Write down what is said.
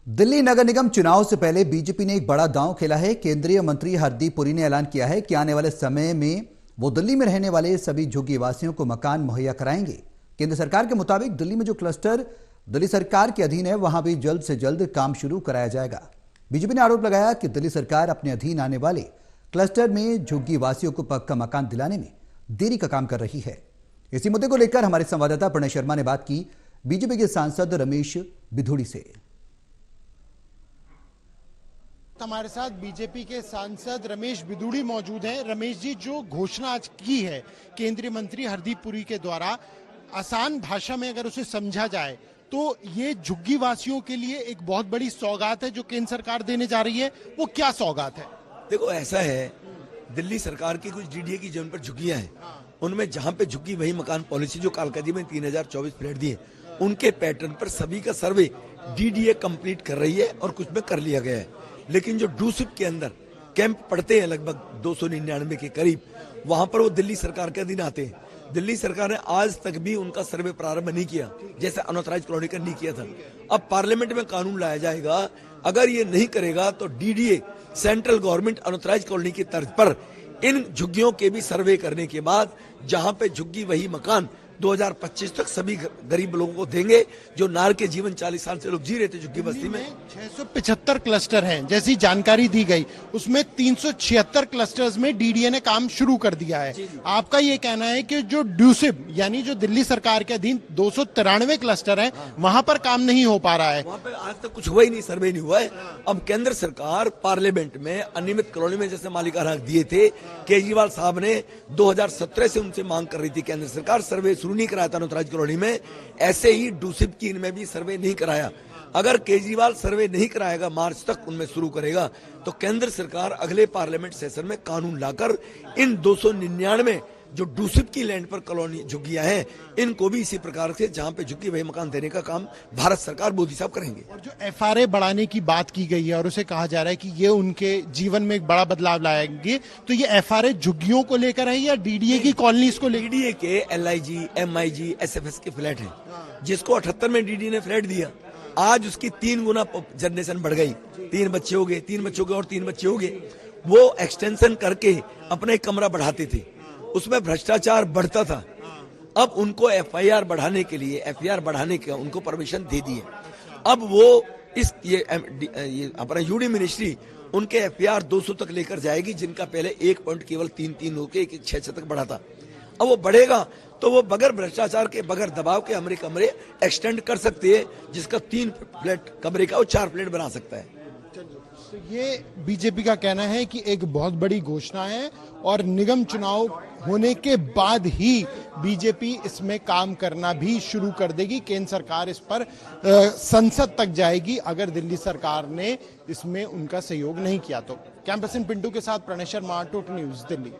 दिल्ली नगर निगम चुनाव से पहले बीजेपी ने एक बड़ा दांव खेला है। केंद्रीय मंत्री हरदीप पुरी ने ऐलान किया है कि आने वाले समय में वो दिल्ली में रहने वाले सभी झुग्गी वासियों को मकान मुहैया कराएंगे। केंद्र सरकार के मुताबिक दिल्ली में जो क्लस्टर दिल्ली सरकार के अधीन है, वहां भी जल्द से जल्द काम शुरू कराया जाएगा। बीजेपी ने आरोप लगाया कि दिल्ली सरकार अपने अधीन आने वाले क्लस्टर में झुग्गी वासियों को पक्का मकान दिलाने में देरी का काम कर रही है। इसी मुद्दे को लेकर हमारे संवाददाता प्रणय शर्मा ने बात की बीजेपी के सांसद रमेश बिधूड़ी से। हमारे साथ बीजेपी के सांसद रमेश बिधूड़ी मौजूद हैं। रमेश जी, जो घोषणा आज की है केंद्रीय मंत्री हरदीप पुरी के द्वारा, आसान भाषा में अगर उसे समझा जाए तो ये झुग्गी वासियों के लिए एक बहुत बड़ी सौगात है जो केंद्र सरकार देने जा रही है। वो क्या सौगात है? देखो, ऐसा है, दिल्ली सरकार की कुछ डीडीए की जमीन पर झुग्गियां हैं, उनमें जहां पे झुग्गी वही मकान पॉलिसी जो कालकाजी में 3024 फ्लैट दिए, उनके पैटर्न पर सभी का सर्वे डीडीए कंप्लीट कर रही है और कुछ में कर लिया गया है। लेकिन जो डूसिप के अंदर कैंप पड़ते हैं लगभग 299 के करीब, वहां पर वो दिल्ली सरकार के अधीन आते हैं। दिल्ली सरकार ने आज तक भी उनका सर्वे प्रारंभ नहीं किया, जैसे अनऑथराइज्ड कॉलोनी का नहीं किया था। अब पार्लियामेंट में कानून लाया जाएगा, अगर ये नहीं करेगा तो DDA central government unauthorised colony की तर्ज पर इन झुग्गियों के भी सर्वे करने के बाद जहां पे झुग्गी वही मकान 2025 तक सभी गरीब लोगों को देंगे, जो नार के जीवन 40 साल से लोग जी रहे थे झुग्गी बस्ती में। 675 क्लस्टर हैं, जैसी जानकारी दी गई, उसमें 376 क्लस्टर्स में डीडीए ने काम शुरू कर दिया है। आपका ये कहना है कि जो ड्यूसिप यानी जो दिल्ली सरकार के अधीन 293 क्लस्टर हैं, वहां पर काम नहीं हो पा रहा है। वहां पर आज तक कुछ हुआ ही नहीं, सर्वे नहीं हुआ है। अब केंद्र सरकार पार्लियामेंट में अनियमित कॉलोनी में जैसे मालिकाना हक दिए थे, केजरीवाल साहब ने 2017 से उनसे मांग कर रही थी केंद्र सरकार सर्वे शुरू नहीं कराया था अनऑथराइज्ड कॉलोनी में, ऐसे ही डूसिप की इनमें भी सर्वे नहीं कराया। अगर केजरीवाल सर्वे नहीं कराएगा, मार्च तक उनमें शुरू करेगा, तो केंद्र सरकार अगले पार्लियामेंट सेशन में कानून लाकर इन 299 जो डूसिप की लैंड पर कॉलोनी झुग्गियां हैं, इनको भी इसी प्रकार से जहां पे झुग्गी वही मकान देने का काम भारत सरकार मोदी साहब करेंगे। और जो एफआरए बढ़ाने की बात की गई है और उसे कहा जा रहा है कि ये उनके जीवन में एक बड़ा बदलाव लाएंगे, तो ये एफआरए झुग्गियों को लेकर है या डीडीए की कॉलोनीज को लेकर? डीडीए के एलआईजी, एमआईजी, एसएफएस के फ्लैट हैं, जिसको 78 में डीडीए ने फ्लैट दिया, आज उसकी 3 गुना जनरेशन बढ़ गई। 3 बच्चे हो गए, 3 बच्चे हो गए और 3 बच्चे हो गए। वो एक्सटेंशन करके अपना एक कमरा बढ़ाते थे, उसमें भ्रष्टाचार बढ़ता था। अब उनको एफआईआर बढ़ाने के लिए, एफआईआर बढ़ाने के उनको परमिशन दे दी है। अब वो ये अपना यूडी मिनिस्ट्री उनके एफआईआर 200 तक लेकर जाएगी, जिनका पहले 1 पॉइंट केवल 3 होकर 1-6 तक बढ़ा था। अब वो बढ़ेगा तो वो बगैर भ्रष्टाचार के, बगैर दबाव के हमारे कमरे एक्सटेंड कर सकते हैं, जिसका 3 फ्लैट कमरे का वो 4 फ्लैट बना सकता है। तो ये बीजेपी का कहना है कि एक बहुत बड़ी घोषणा है और निगम चुनाव होने के बाद ही बीजेपी इसमें काम करना भी शुरू कर देगी। केंद्र सरकार इस पर संसद तक जाएगी अगर दिल्ली सरकार ने इसमें उनका सहयोग नहीं किया तो। कैमरा पर्सन पिंटू के साथ प्रणय शर्मा, टोटल न्यूज, दिल्ली।